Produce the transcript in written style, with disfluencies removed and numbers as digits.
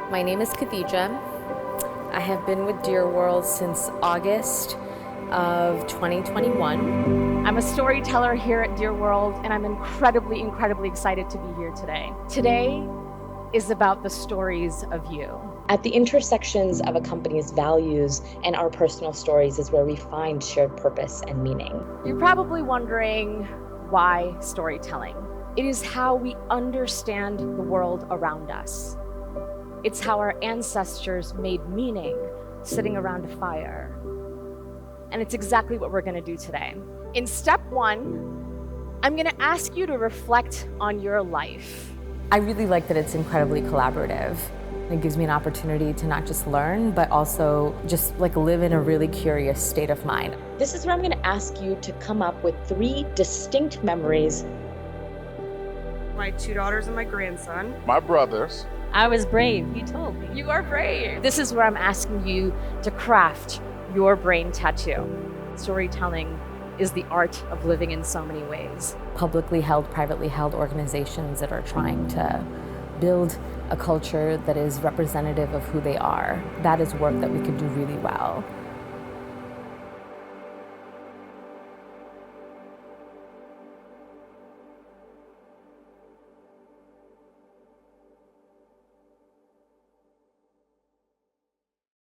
My name is Khatdija. I have been with Dear World since August of 2021. I'm a storyteller here at Dear World, and I'm incredibly excited to be here today. Today is about the stories of you. At the intersections of a company's values and our personal stories is where we find shared purpose and meaning. You're probably wondering why storytelling. It is how we understand the world around us. It's how our ancestors made meaning sitting around a fire. And it's exactly what we're going to do today. In step one, I'm going to ask you to reflect on your life. I really like that it's incredibly collaborative. It gives me an opportunity to not just learn, but also just live in a really curious state of mind. This is where I'm going to ask you to come up with 3 distinct memories. My 2 daughters and my grandson. My brothers. I was brave, you told me. You are brave. This is where I'm asking you to craft your brain tattoo. Storytelling is the art of living in so many ways. Publicly held, privately held organizations that are trying to build a culture that is representative of who they are. That is work that we can do really well.